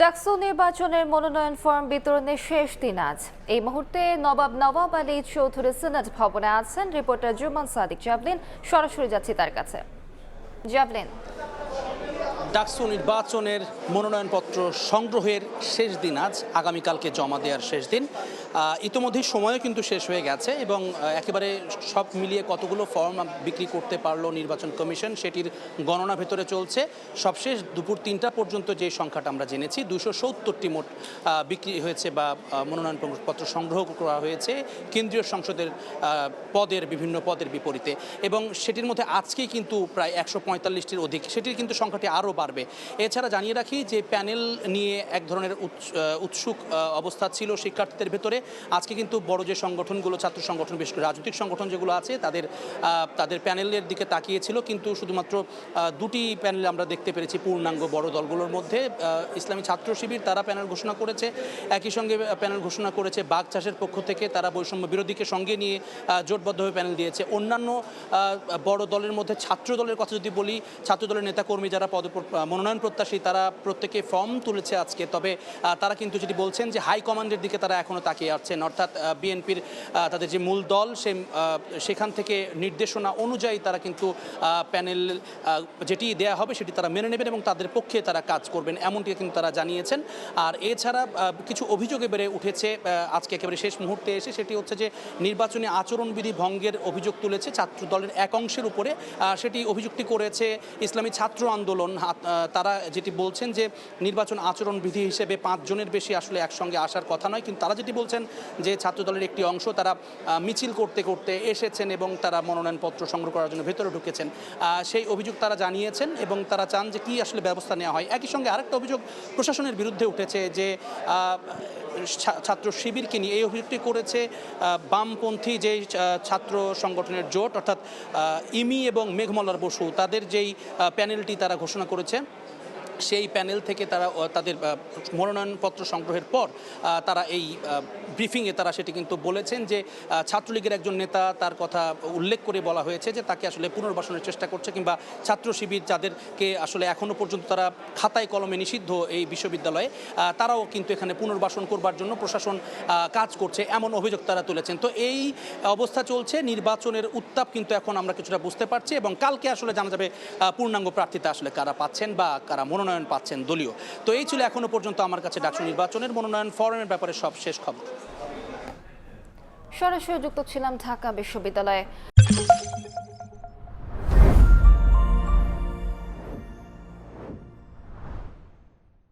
ডাকসু নির্বাচনের মনোনয়ন ফর্ম বিতরণের শেষ দিন আজ। এই মুহূর্তে নবাব আলী চৌধুরী সিনেট ভবনে আছেন রিপোর্টার জুমান সাদিক জাভলিন। সরাসরি যাচ্ছি তার কাছে। জাভলিন, ডাকসু নির্বাচনের মনোনয়নপত্র সংগ্রহের শেষ দিন আজ, আগামীকালকে জমা দেওয়ার শেষ দিন। ইতিমধ্যেই সময়ও কিন্তু শেষ হয়ে গেছে এবং একেবারে সব মিলিয়ে কতগুলো ফর্ম বিক্রি করতে পারলো নির্বাচন কমিশন সেটির গণনা ভেতরে চলছে। সবশেষ দুপুর 3টা পর্যন্ত যে সংখ্যাটা আমরা জেনেছি 270টি মোট বিক্রি হয়েছে বা মনোনয়নপত্র সংগ্রহ করা হয়েছে কেন্দ্রীয় সংসদের বিভিন্ন পদের বিপরীতে, এবং সেটির মধ্যে আজকেই কিন্তু প্রায় 145টির অধিক, সেটির কিন্তু সংখ্যাটি আরও বাড়বে। এছাড়া জানিয়ে রাখি যে প্যানেল নিয়ে এক ধরনের উৎসুক অবস্থা ছিল শিক্ষার্থীদের ভেতরে। আজকে কিন্তু বড় যে সংগঠনগুলো, ছাত্র সংগঠন, বিশেষ করে রাজনৈতিক সংগঠন যেগুলো আছে তাদের প্যানেলের দিকে তাকিয়েছিল, কিন্তু শুধুমাত্র দুটি প্যানেল আমরা দেখতে পেরেছি পূর্ণাঙ্গ বড় দলগুলোর মধ্যে। ইসলামী ছাত্র শিবির তারা প্যানেল ঘোষণা করেছে, একই সঙ্গে প্যানেল ঘোষণা করেছে বাঘ চাষের পক্ষ থেকে, তারা বৈষম্য বিরোধীকে সঙ্গে নিয়ে জোটবদ্ধভাবে প্যানেল দিয়েছে। অন্যান্য বড় দলের মধ্যে ছাত্র দলের কথা যদি বলি, ছাত্র দলের নেতাকর্মী যারা মনোনয়ন প্রত্যাশী তারা প্রত্যেকে ফর্ম তুলেছে আজকে। তবে তারা কিন্তু যেটি বলছেন যে হাইকমান্ডের দিকে তারা এখনও তাকিয়ে আছেন, অর্থাৎ বিএনপির তাদের যে মূল দল সেখান থেকে নির্দেশনা অনুযায়ী তারা কিন্তু প্যানেল যেটি দেয়া হবে সেটি তারা মেনে নেবেন এবং তাদের পক্ষে তারা কাজ করবেন, এমনটি কিন্তু তারা জানিয়েছেন। আর এছাড়া কিছু অভিযোগে বেড়ে উঠেছে আজকে একেবারে শেষ মুহূর্তে এসে, সেটি হচ্ছে যে নির্বাচনী আচরণবিধি ভঙ্গের অভিযোগ তুলেছে ছাত্র দলের এক অংশের উপরে। সেটি অভিযোগটি করেছে ইসলামী ছাত্র আন্দোলন। তারা যেটি বলছেন যে নির্বাচন আচরণবিধি হিসেবে 5 জনের বেশি আসলে একসঙ্গে আসার কথা নয়, কিন্তু তারা যেটি বলছেন যে ছাত্রদলের একটি অংশ তারা মিছিল করতে করতে এসেছেন এবং তারা মনোনয়নপত্র সংগ্রহ করার জন্য ভেতরে ঢুকেছেন, সেই অভিযোগ তারা জানিয়েছেন এবং তারা চান যে কী আসলে ব্যবস্থা নেওয়া হয়। একই সঙ্গে আরেকটা অভিযোগ প্রশাসনের বিরুদ্ধে উঠেছে যে ছাত্র শিবিরকে নিয়ে এই অভিযোগটি করেছে বামপন্থী যেই ছাত্র সংগঠনের জোট, অর্থাৎ ইমি এবং মেঘমল্লার বসু, তাদের যেই প্যানেলটি তারা ঘোষণা করেছে সেই প্যানেল থেকে তারা তাদের মনোনয়নপত্র সংগ্রহের পর তারা এই ব্রিফিংয়ে তারা সেটি কিন্তু বলেছেন যে ছাত্রলীগের একজন নেতা, তার কথা উল্লেখ করে বলা হয়েছে যে তাকে আসলে পুনর্বাসনের চেষ্টা করছে, কিংবা ছাত্র শিবির যাদেরকে আসলে এখনও পর্যন্ত তারা খাতায় কলমে নিষিদ্ধ এই বিশ্ববিদ্যালয়ে, তারাও কিন্তু এখানে পুনর্বাসন করবার জন্য প্রশাসন কাজ করছে, এমন অভিযোগ তারা তুলেছেন। তো এই অবস্থা চলছে, নির্বাচনের উত্তাপ কিন্তু এখন আমরা কিছুটা বুঝতে পারছি এবং কালকে আসলে জানা যাবে পূর্ণাঙ্গ প্রার্থীতা আসলে কারা পাচ্ছেন বা কারা মনোনয়ন পাচ্ছেন দলীয়। তো এই ছিল এখনো পর্যন্ত আমার কাছে ডাকসু নির্বাচনের মনোনয়ন ফর্মের ব্যাপারে সব শেষ খবর। সরাসরি যুক্ত ছিলাম ঢাকা বিশ্ববিদ্যালয়ে।